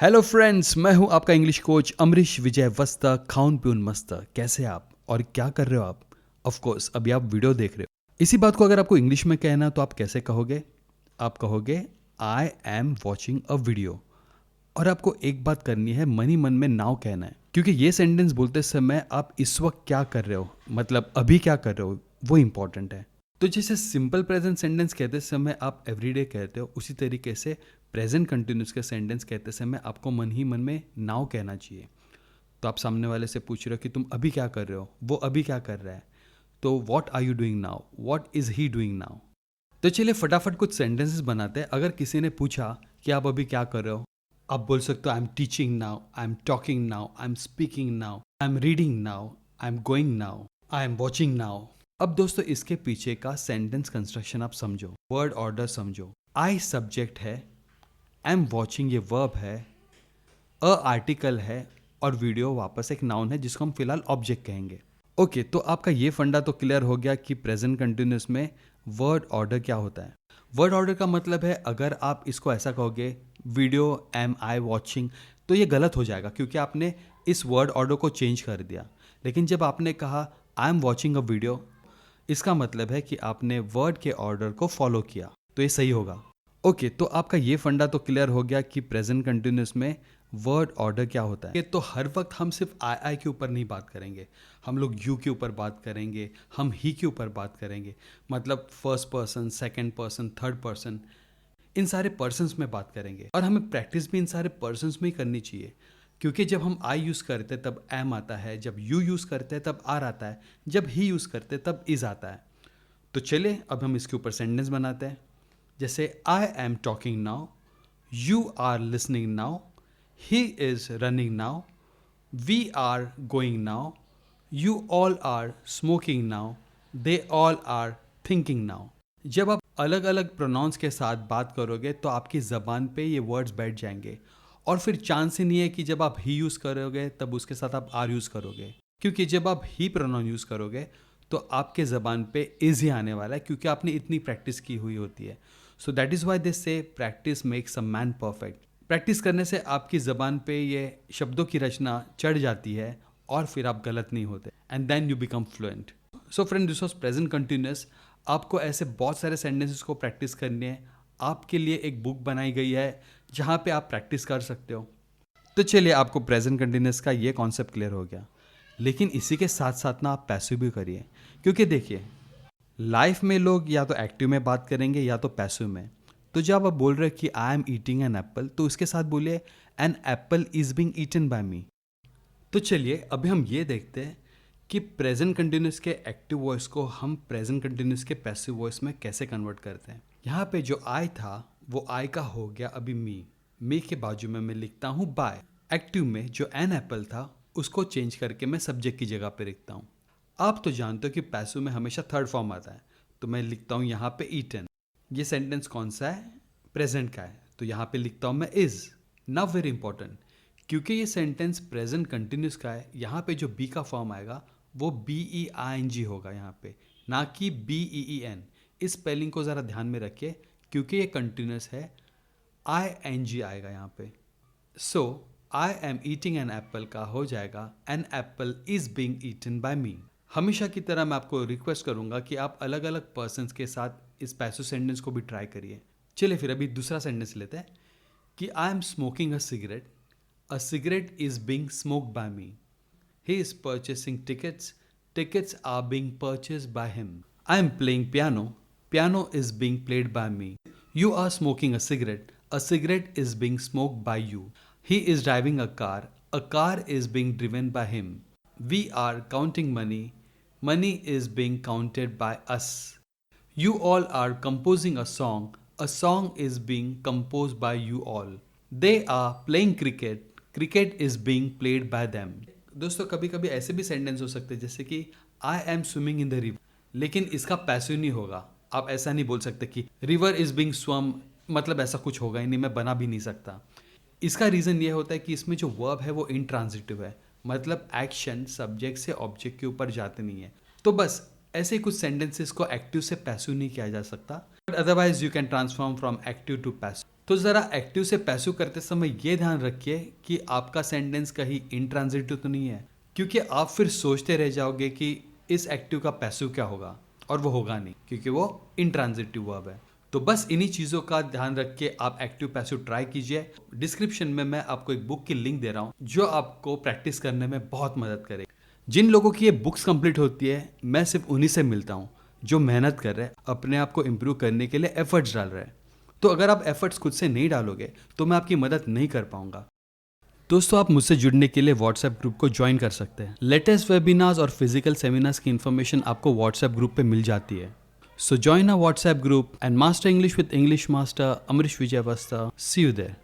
Hello friends, मैं हूं आपका English coach Amrish Vijay वस्ता। खाउन peon मस्त। कैसे आप और क्या कर रहे हो आप? ऑफ कोर्स अभी आप वीडियो देख रहे हो। इसी बात को अगर आपको इंग्लिश में कहना तो आप कैसे कहोगे? आप कहोगे I am watching a video. और आपको एक बात करनी है, मन ही मन में नाउ कहना है, क्योंकि ये सेंटेंस बोलते समय आप इस वक्त क्या कर रहे हो, मतलब अभी क्या कर रहे हो, वो इंपॉर्टेंट है। तो जैसे सिंपल प्रेजेंट सेंटेंस कहते समय आप एवरीडे कहते हो, उसी तरीके से प्रेजेंट कंटिन्यूस के सेंटेंस कहते समय आपको मन ही मन में नाउ कहना चाहिए। तो आप सामने वाले से पूछ रहे हो कि तुम अभी क्या कर रहे हो, वो अभी क्या कर रहा है, तो what are you doing now, what is he doing now. तो चलिए फटाफट कुछ सेंटेंसेस बनाते हैं। अगर किसी ने पूछा कि आप अभी क्या कर रहे हो, आप बोल सकते हो I am teaching now, I am talking now, I am speaking now, I am reading now, I am going now, I am watching now. अब दोस्तों इसके पीछे का सेंटेंस कंस्ट्रक्शन आप समझो, वर्ड ऑर्डर समझो। आई सब्जेक्ट है, आई एम वॉचिंग ये वर्ब है, अ आर्टिकल है और वीडियो वापस एक नाउन है जिसको हम फिलहाल ऑब्जेक्ट कहेंगे। ओके, तो आपका ये फंडा तो क्लियर हो गया कि प्रेजेंट कंटिन्यूस में वर्ड ऑर्डर क्या होता है। वर्ड ऑर्डर का मतलब है, अगर आप इसको ऐसा कहोगे वीडियो एम आई वॉचिंग, तो ये गलत हो जाएगा क्योंकि आपने इस वर्ड ऑर्डर को चेंज कर दिया। लेकिन जब आपने कहा I am watching a video, इसका मतलब है कि आपने वर्ड के ऑर्डर को फॉलो किया, तो ये सही होगा। ओके, तो आपका ये फंडा तो क्लियर हो गया कि प्रेजेंट कंटिन्यूस में वर्ड ऑर्डर क्या होता है। तो हर वक्त हम सिर्फ आई के ऊपर नहीं बात करेंगे, हम लोग यू के ऊपर बात करेंगे, हम ही के ऊपर बात करेंगे, मतलब first person, second person, third person, इन सारे पर्सन्स में बात करेंगे। और हमें प्रैक्टिस भी इन सारे पर्सन्स में ही करनी चाहिए, क्योंकि जब हम आई यूज़ करते हैं तब एम आता है, जब यू यूज़ करते हैं तब आर आता है, जब ही यूज़ करते हैं तब इज आता है। तो चलिए अब हम इसके ऊपर सेंटेंस बनाते हैं। जैसे I am talking now, you are listening now, he is running now, we are going now, you all are smoking now, they all are thinking now. जब आप अलग अलग प्रोनाउंस के साथ बात करोगे तो आपकी ज़बान पे ये वर्ड्स बैठ जाएंगे, और फिर चांस ही नहीं है कि जब आप ही यूज़ करोगे तब उसके साथ आप आर यूज़ करोगे, क्योंकि जब आप ही प्रोनाउन यूज़ करोगे तो आपके ज़बान पे इज ही आने वाला है, क्योंकि आपने इतनी प्रैक्टिस की हुई होती है। So that is why they say practice makes a man perfect. Practice करने से आपकी ज़बान पे ये शब्दों की रचना चढ़ जाती है और फिर आप गलत नहीं होते, and then you become fluent. So friend, this was present continuous. आपको ऐसे बहुत सारे सेंटेंसेस को प्रैक्टिस करनी है। आपके लिए एक बुक बनाई गई है जहाँ पे आप प्रैक्टिस कर सकते हो। तो चलिए, आपको प्रेजेंट कंटिन्यूस का ये कॉन्सेप्ट क्लियर हो गया, लेकिन इसी के साथ साथ ना आप पैसिव भी करिए, क्योंकि देखिए लाइफ में लोग या तो एक्टिव में बात करेंगे या तो पैसिव में। तो जब आप बोल रहे हो कि I am eating an apple, तो उसके साथ बोलिए an apple is being eaten by me. तो चलिए अभी हम ये देखते हैं कि प्रेजेंट कंटिन्यूस के एक्टिव वॉइस को हम प्रेजेंट कंटिन्यूस के पैसिव वॉइस में कैसे कन्वर्ट करते हैं। यहाँ पे जो आई था वो आई का हो गया अभी मी के बाजू में मैं लिखता हूँ बाय। एक्टिव में जो एन एप्पल था उसको चेंज करके मैं सब्जेक्ट की जगह पे लिखता हूँ। आप तो जानते हो कि पैसिव में हमेशा थर्ड फॉर्म आता है, तो मैं लिखता हूँ यहाँ पे ईटन। ये सेंटेंस कौन सा है? प्रेजेंट का है, तो यहाँ पे लिखता हूँ मैं इज। नाउ वेरी इंपॉर्टेंट, क्योंकि ये सेंटेंस प्रेजेंट कंटिन्यूस का है, यहाँ पे जो बी का फॉर्म आएगा वो BEING होगा यहाँ पे, ना कि BEEN। इस स्पेलिंग को ज़रा ध्यान में रखिए, क्योंकि ये कंटिन्यूस है, ING आएगा यहाँ पे। So I am eating an apple का हो जाएगा an apple is being eaten by me. हमेशा की तरह मैं आपको रिक्वेस्ट करूंगा कि आप अलग अलग पर्सन्स के साथ इस पैसिव सेंटेंस को भी ट्राई करिए। चलिए फिर अभी दूसरा सेंटेंस लेते हैं कि I M smoking a cigarette, a cigarette is being smoked by me. He is purchasing tickets. Tickets are being purchased by him. I am playing piano. Piano is being played by me. You are smoking a cigarette. A cigarette is being smoked by you. He is driving a car. A car is being driven by him. We are counting money. Money is being counted by us. You all are composing a song. A song is being composed by you all. They are playing cricket. Cricket is being played by them. दोस्तों कभी कभी ऐसे भी sentence हो सकते हैं जैसे कि I M swimming in the river, लेकिन इसका पैसिव नहीं होगा। आप ऐसा नहीं बोल सकते कि रिवर इज बींग स्वम, मतलब ऐसा कुछ होगा ही नहीं, मैं बना भी नहीं सकता। इसका रीज़न ये होता है कि इसमें जो वर्ब है वो इंट्रांजिटिव है, मतलब एक्शन सब्जेक्ट से ऑब्जेक्ट के ऊपर जाते नहीं है। तो बस ऐसे कुछ सेंटेंसेस को एक्टिव से पैसिव नहीं किया जा सकता, but otherwise you can transform from active to passive. तो ज़रा एक्टिव से पैसिव करते समय ये ध्यान रखिए कि आपका सेंटेंस कहीं इंट्रांजिटिव तो नहीं है, क्योंकि आप फिर सोचते रह जाओगे कि इस एक्टिव का पैसिव क्या होगा, और वो होगा नहीं क्योंकि वो इंट्रांजिटिव वर्ब है। तो बस इन्हीं चीज़ों का ध्यान रख के आप एक्टिव पैसिव ट्राई कीजिए। डिस्क्रिप्शन में मैं आपको एक बुक की लिंक दे रहा हूँ जो आपको प्रैक्टिस करने में बहुत मदद करेगी। जिन लोगों की ये बुक्स कंप्लीट होती है, मैं सिर्फ उन्हीं से मिलता हूँ जो मेहनत कर रहे हैं, अपने आप को इम्प्रूव करने के लिए एफर्ट्स डाल रहे हैं। तो अगर आप एफर्ट्स खुद से नहीं डालोगे तो मैं आपकी मदद नहीं कर पाऊंगा। दोस्तों, आप मुझसे जुड़ने के लिए व्हाट्सएप ग्रुप को ज्वाइन कर सकते हैं। लेटेस्ट वेबिनार्स और फिजिकल सेमिनार्स की इन्फॉर्मेशन आपको व्हाट्सएप ग्रुप पे मिल जाती है। So join a WhatsApp group and master English with English master Amrish Vijay Vasta. See you there.